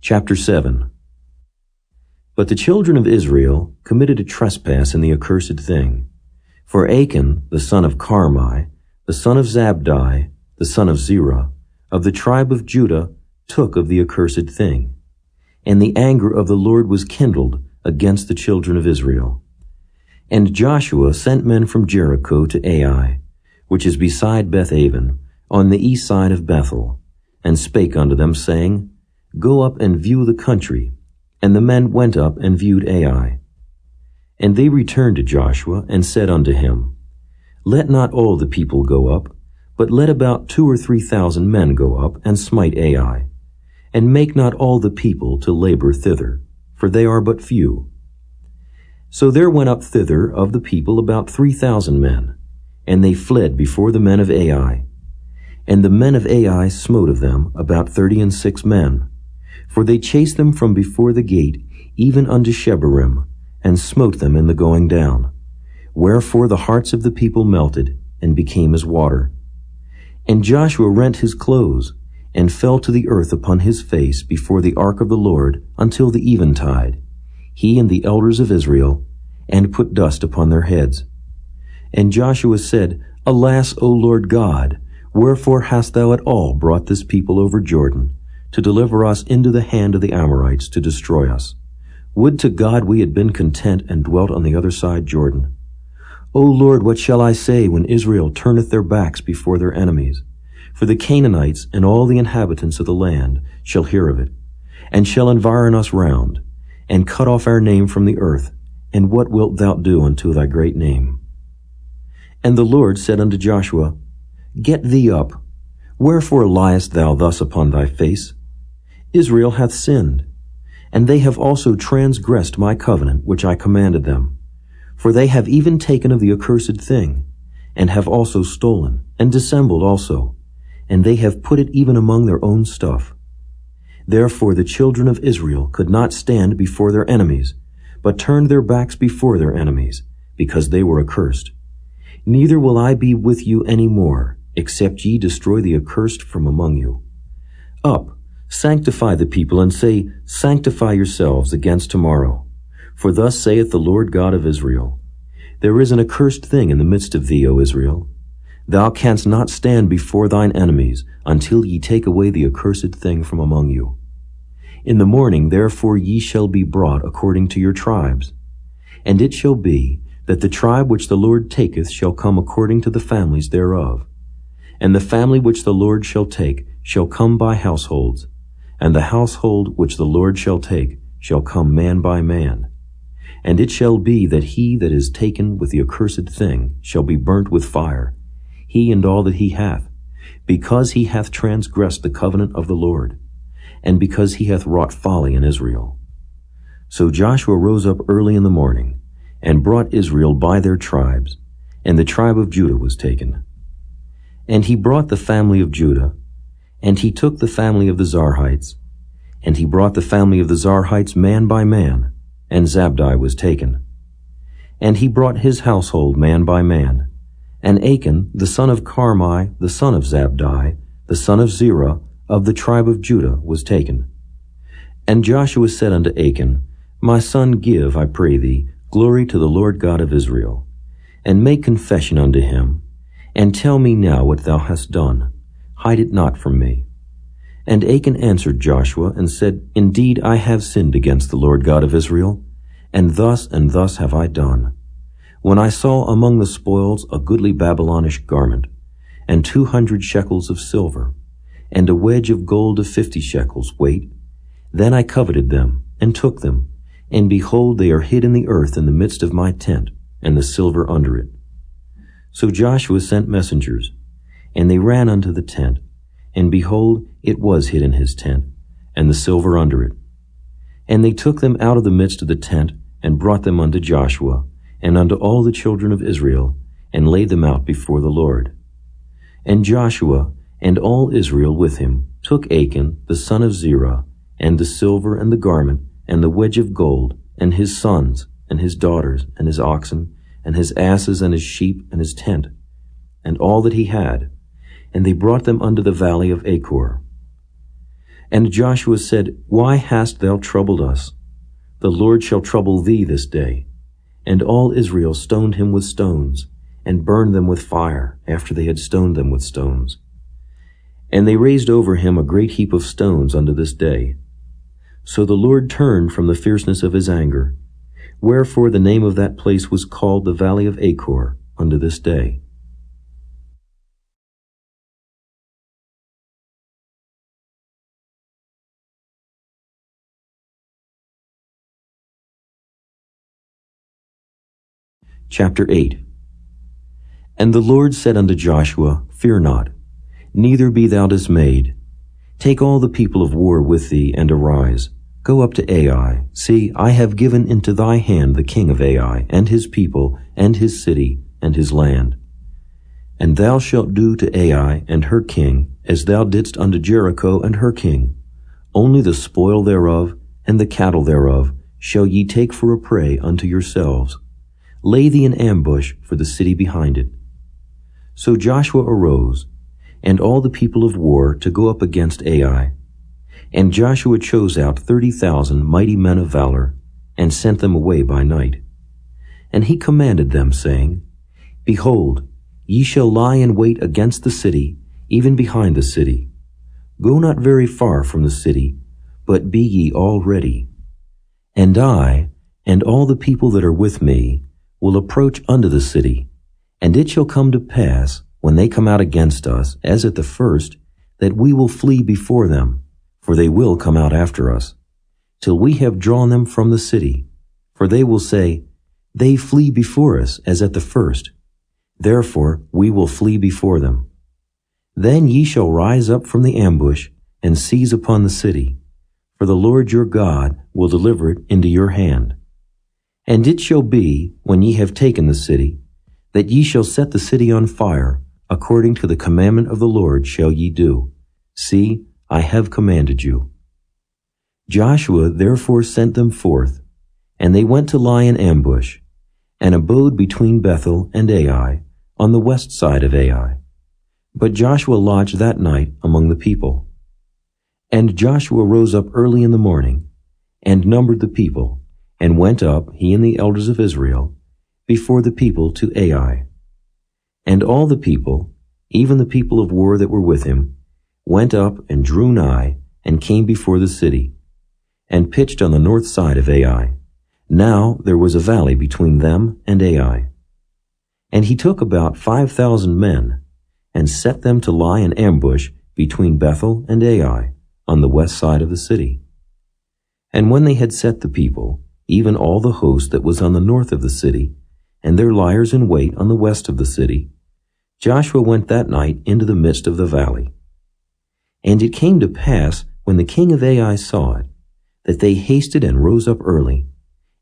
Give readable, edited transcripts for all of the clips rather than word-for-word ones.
Chapter 7. But the children of Israel committed a trespass in the accursed thing. For Achan, the son of Carmi, the son of Zabdi, the son of Zerah, of the tribe of Judah, took of the accursed thing. And the anger of the Lord was kindled against the children of Israel. And Joshua sent men from Jericho to Ai, which is beside Bethaven, on the east side of Bethel, and spake unto them, saying, Go up and view the country. And the men went up and viewed Ai. And they returned to Joshua, and said unto him, Let not all the people go up, but let about 2,000 or 3,000 men go up, and smite Ai. And make not all the people to labor thither, for they are but few. So there went up thither of the people about 3,000 men, and they fled before the men of Ai. And the men of Ai smote of them about 36 men, for they chased them from before the gate, even unto Shebarim, and smote them in the going down. Wherefore the hearts of the people melted, and became as water. And Joshua rent his clothes, and fell to the earth upon his face before the ark of the Lord until the eventide, he and the elders of Israel, and put dust upon their heads. And Joshua said, Alas, O Lord God, wherefore hast thou at all brought this people over Jordan, to deliver us into the hand of the Amorites to destroy us? Would to God we had been content and dwelt on the other side Jordan. O Lord, what shall I say when Israel turneth their backs before their enemies? For the Canaanites and all the inhabitants of the land shall hear of it, and shall environ us round, and cut off our name from the earth. And what wilt thou do unto thy great name? And the Lord said unto Joshua, Get thee up. Wherefore liest thou thus upon thy face? Israel hath sinned, and they have also transgressed my covenant which I commanded them. For they have even taken of the accursed thing, and have also stolen, and dissembled also, and they have put it even among their own stuff. Therefore the children of Israel could not stand before their enemies, but turned their backs before their enemies, because they were accursed. Neither will I be with you any more, except ye destroy the accursed from among you. Up, sanctify the people, and say, Sanctify yourselves against tomorrow. For thus saith the Lord God of Israel, There is an accursed thing in the midst of thee, O Israel. Thou canst not stand before thine enemies, until ye take away the accursed thing from among you. In the morning therefore ye shall be brought according to your tribes. And it shall be, that the tribe which the Lord taketh shall come according to the families thereof. And the family which the Lord shall take shall come by households, and the household which the Lord shall take shall come man by man. And it shall be that he that is taken with the accursed thing shall be burnt with fire, he and all that he hath, because he hath transgressed the covenant of the Lord, and because he hath wrought folly in Israel. So Joshua rose up early in the morning, and brought Israel by their tribes, and the tribe of Judah was taken. And he brought the family of Judah, and he took the family of the Zarhites, and he brought the family of the Zarhites man by man, and Zabdi was taken. And he brought his household man by man, and Achan, the son of Carmi, the son of Zabdi, the son of Zerah, of the tribe of Judah, was taken. And Joshua said unto Achan, My son, give, I pray thee, glory to the Lord God of Israel, and make confession unto him, and tell me now what thou hast done. Hide it not from me. And Achan answered Joshua, and said, Indeed, I have sinned against the Lord God of Israel, and thus have I done. When I saw among the spoils a goodly Babylonish garment, and 200 shekels of silver, and a wedge of gold of 50 shekels weight, then I coveted them, and took them, and behold, they are hid in the earth in the midst of my tent, and the silver under it. So Joshua sent messengers, and they ran unto the tent, and behold, it was hid in his tent, and the silver under it. And they took them out of the midst of the tent, and brought them unto Joshua, and unto all the children of Israel, and laid them out before the Lord. And Joshua, and all Israel with him, took Achan, the son of Zerah, and the silver, and the garment, and the wedge of gold, and his sons, and his daughters, and his oxen, and his asses, and his sheep, and his tent, and all that he had, and they brought them unto the valley of Achor. And Joshua said, Why hast thou troubled us? The Lord shall trouble thee this day. And all Israel stoned him with stones, and burned them with fire, after they had stoned them with stones. And they raised over him a great heap of stones unto this day. So the Lord turned from the fierceness of his anger, wherefore the name of that place was called the Valley of Achor unto this day. Chapter 8. And the Lord said unto Joshua, Fear not, neither be thou dismayed. Take all the people of war with thee, and arise. Go up to Ai. See, I have given into thy hand the king of Ai, and his people, and his city, and his land. And thou shalt do to Ai and her king, as thou didst unto Jericho and her king. Only the spoil thereof, and the cattle thereof, shall ye take for a prey unto yourselves. Lay thee in ambush for the city behind it. So Joshua arose, and all the people of war to go up against Ai. And Joshua chose out 30,000 mighty men of valor, and sent them away by night. And he commanded them, saying, Behold, ye shall lie in wait against the city, even behind the city. Go not very far from the city, but be ye all ready. And I, and all the people that are with me, will approach unto the city, and it shall come to pass, when they come out against us, as at the first, that we will flee before them, for they will come out after us, till we have drawn them from the city. For they will say, They flee before us, as at the first. Therefore we will flee before them. Then ye shall rise up from the ambush, and seize upon the city, for the Lord your God will deliver it into your hand. And it shall be, when ye have taken the city, that ye shall set the city on fire, according to the commandment of the Lord shall ye do. See, I have commanded you. Joshua therefore sent them forth, and they went to lie in ambush, and abode between Bethel and Ai, on the west side of Ai. But Joshua lodged that night among the people. And Joshua rose up early in the morning, and numbered the people, and went up, he and the elders of Israel, before the people to Ai. And all the people, even the people of war that were with him, went up and drew nigh, and came before the city, and pitched on the north side of Ai. Now there was a valley between them and Ai. And he took about 5,000 men, and set them to lie in ambush between Bethel and Ai, on the west side of the city. And when they had set the people, even all the host that was on the north of the city, and their liers in wait on the west of the city, Joshua went that night into the midst of the valley. And it came to pass, when the king of Ai saw it, that they hasted and rose up early,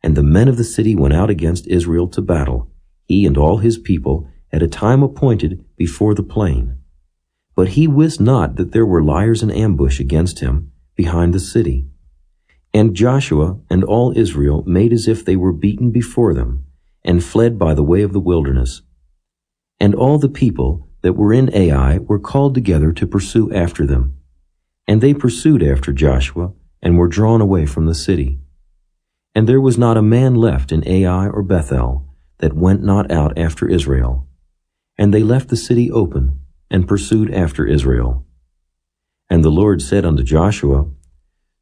and the men of the city went out against Israel to battle, he and all his people, at a time appointed before the plain. But he wist not that there were liers in ambush against him behind the city. And Joshua and all Israel made as if they were beaten before them, and fled by the way of the wilderness. And all the people that were in Ai were called together to pursue after them. And they pursued after Joshua, and were drawn away from the city. And there was not a man left in Ai or Bethel that went not out after Israel. And they left the city open, and pursued after Israel. And the Lord said unto Joshua,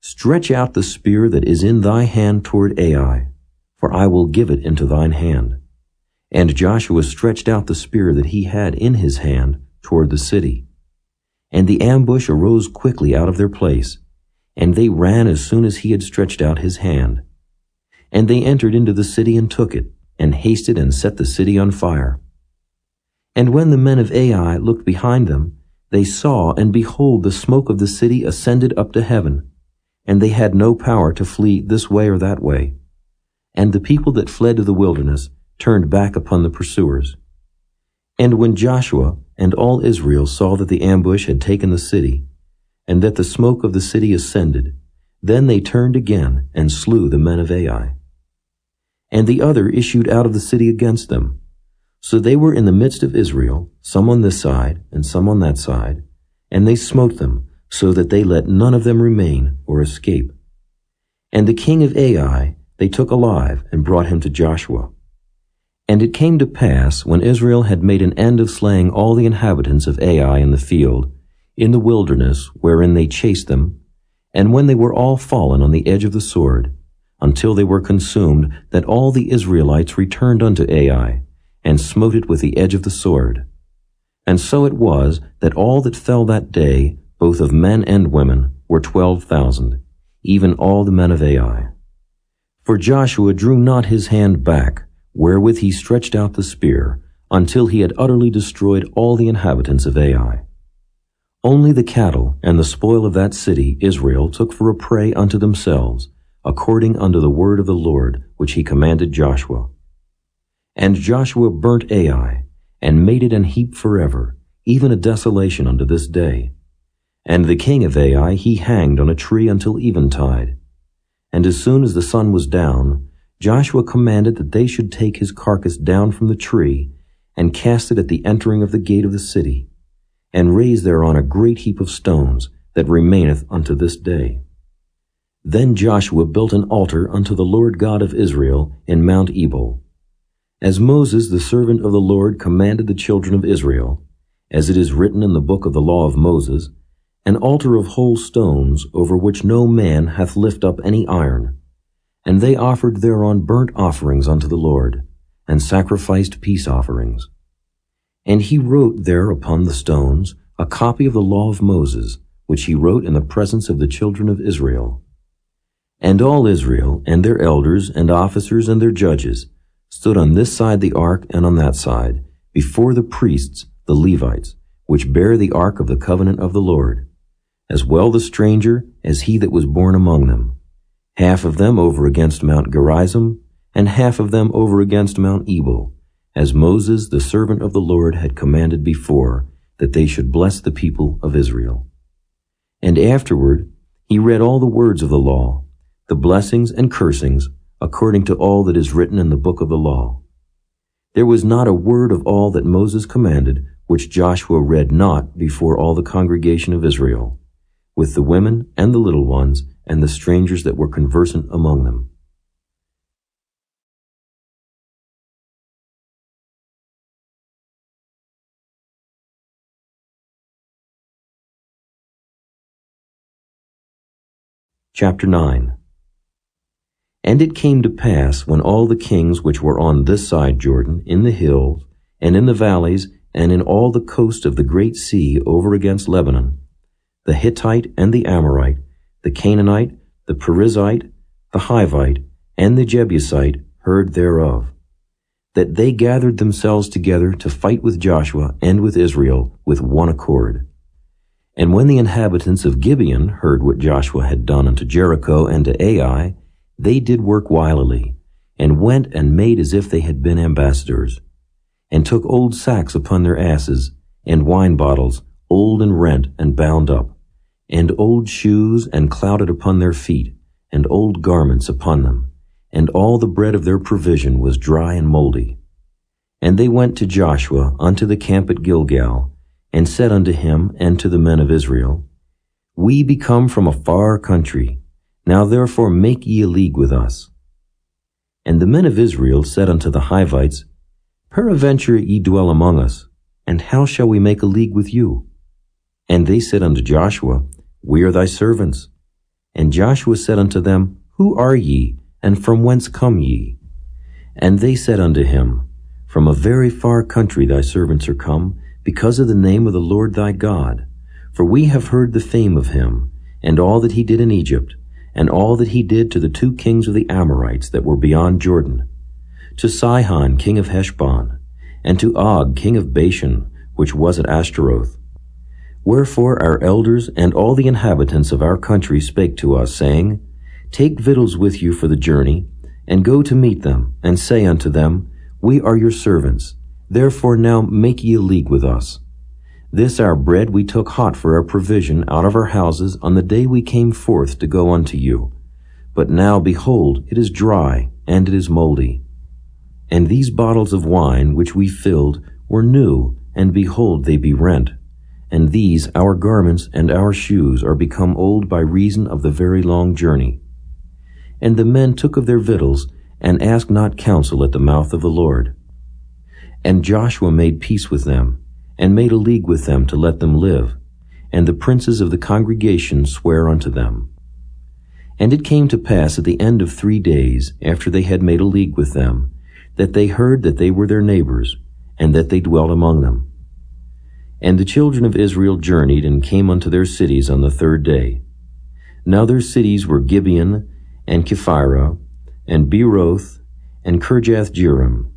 Stretch out the spear that is in thy hand toward Ai, for I will give it into thine hand. And Joshua stretched out the spear that he had in his hand toward the city. And the ambush arose quickly out of their place, and they ran as soon as he had stretched out his hand. And they entered into the city and took it, and hasted and set the city on fire. And when the men of Ai looked behind them, they saw, and behold, the smoke of the city ascended up to heaven, and they had no power to flee this way or that way. And the people that fled to the wilderness turned back upon the pursuers. And when Joshua and all Israel saw that the ambush had taken the city, and that the smoke of the city ascended, then they turned again and slew the men of Ai. And the other issued out of the city against them. So they were in the midst of Israel, some on this side and some on that side, and they smote them, so that they let none of them remain or escape. And the king of Ai they took alive and brought him to Joshua. And it came to pass, when Israel had made an end of slaying all the inhabitants of Ai in the field, in the wilderness wherein they chased them, and when they were all fallen on the edge of the sword, until they were consumed, that all the Israelites returned unto Ai, and smote it with the edge of the sword. And so it was that all that fell that day, both of men and women, were 12,000, even all the men of Ai. For Joshua drew not his hand back, wherewith he stretched out the spear, until he had utterly destroyed all the inhabitants of Ai. Only the cattle and the spoil of that city Israel took for a prey unto themselves, according unto the word of the Lord, which he commanded Joshua. And Joshua burnt Ai, and made it an heap forever, even a desolation unto this day. And the king of Ai he hanged on a tree until eventide. And as soon as the sun was down, Joshua commanded that they should take his carcass down from the tree, and cast it at the entering of the gate of the city, and raise thereon a great heap of stones, that remaineth unto this day. Then Joshua built an altar unto the Lord God of Israel in Mount Ebal, as Moses the servant of the Lord commanded the children of Israel, as it is written in the book of the law of Moses, an altar of whole stones, over which no man hath lift up any iron. And they offered thereon burnt offerings unto the Lord, and sacrificed peace offerings. And he wrote there upon the stones a copy of the law of Moses, which he wrote in the presence of the children of Israel. And all Israel, and their elders, and officers, and their judges, stood on this side the ark and on that side, before the priests, the Levites, which bear the ark of the covenant of the Lord, as well the stranger as he that was born among them, half of them over against Mount Gerizim, and half of them over against Mount Ebal, as Moses the servant of the Lord had commanded before, that they should bless the people of Israel. And afterward he read all the words of the law, the blessings and cursings, according to all that is written in the book of the law. There was not a word of all that Moses commanded, which Joshua read not before all the congregation of Israel, with the women and the little ones, and the strangers that were conversant among them. Chapter 9. And it came to pass, when all the kings which were on this side Jordan, in the hills, and in the valleys, and in all the coast of the great sea over against Lebanon, the Hittite and the Amorite, the Canaanite, the Perizzite, the Hivite, and the Jebusite heard thereof, that they gathered themselves together to fight with Joshua and with Israel with one accord. And when the inhabitants of Gibeon heard what Joshua had done unto Jericho and to Ai, they did work wilily, and went and made as if they had been ambassadors, and took old sacks upon their asses, and wine bottles, old and rent and bound up, and old shoes and clouded upon their feet, and old garments upon them, and all the bread of their provision was dry and moldy. And they went to Joshua unto the camp at Gilgal, and said unto him and to the men of Israel, We be come from a far country, now therefore make ye a league with us. And the men of Israel said unto the Hivites, Peradventure ye dwell among us, and how shall we make a league with you? And they said unto Joshua, We are thy servants. And Joshua said unto them, Who are ye, and from whence come ye? And they said unto him, From a very far country thy servants are come, because of the name of the Lord thy God. For we have heard the fame of him, and all that he did in Egypt, and all that he did to the 2 kings of the Amorites that were beyond Jordan, to Sihon king of Heshbon, and to Og king of Bashan, which was at Ashtaroth. Wherefore our elders and all the inhabitants of our country spake to us, saying, Take victuals with you for the journey, and go to meet them, and say unto them, We are your servants, therefore now make ye a league with us. This our bread we took hot for our provision out of our houses on the day we came forth to go unto you. But now, behold, it is dry, and it is moldy. And these bottles of wine which we filled were new, and behold, they be rent. and these our garments and our shoes are become old by reason of the very long journey. And the men took of their victuals, and asked not counsel at the mouth of the Lord. And Joshua made peace with them, and made a league with them to let them live, and the princes of the congregation sware unto them. And it came to pass at the end of 3 days, after they had made a league with them, that they heard that they were their neighbors, and that they dwelt among them. And the children of Israel journeyed and came unto their cities on the 3rd day. Now their cities were Gibeon, and Kephirah, and Beeroth, and Kirjath-jearim.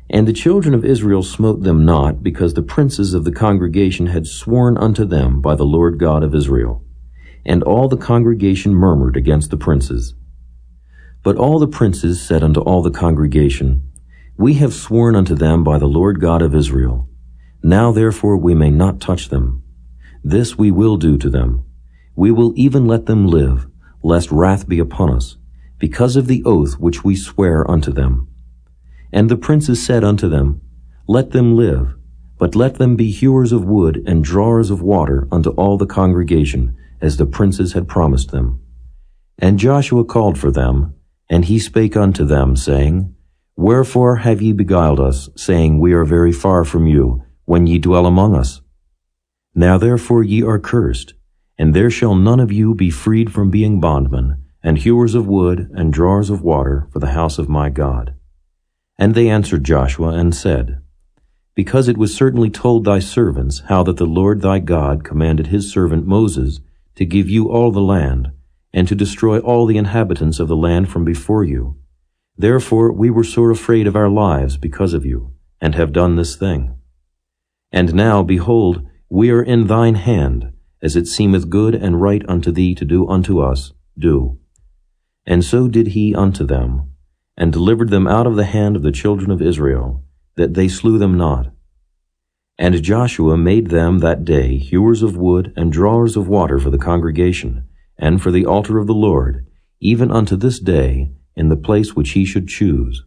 And the children of Israel smote them not, because the princes of the congregation had sworn unto them by the Lord God of Israel. And all the congregation murmured against the princes. But all the princes said unto all the congregation, We have sworn unto them by the Lord God of Israel. Now therefore we may not touch them. This we will do to them. We will even let them live, lest wrath be upon us, because of the oath which we swear unto them. And the princes said unto them, Let them live, but let them be hewers of wood and drawers of water unto all the congregation, as the princes had promised them. And Joshua called for them, and he spake unto them, saying, Wherefore have ye beguiled us, saying, We are very far from you, when ye dwell among us? Now therefore ye are cursed, and there shall none of you be freed from being bondmen, and hewers of wood, and drawers of water for the house of my God. And they answered Joshua, and said, Because it was certainly told thy servants how that the Lord thy God commanded his servant Moses to give you all the land, and to destroy all the inhabitants of the land from before you. Therefore we were sore afraid of our lives because of you, and have done this thing. And now, behold, we are in thine hand, as it seemeth good and right unto thee to do unto us, do. And so did he unto them, and delivered them out of the hand of the children of Israel, that they slew them not. And Joshua made them that day hewers of wood and drawers of water for the congregation, and for the altar of the Lord, even unto this day, in the place which he should choose.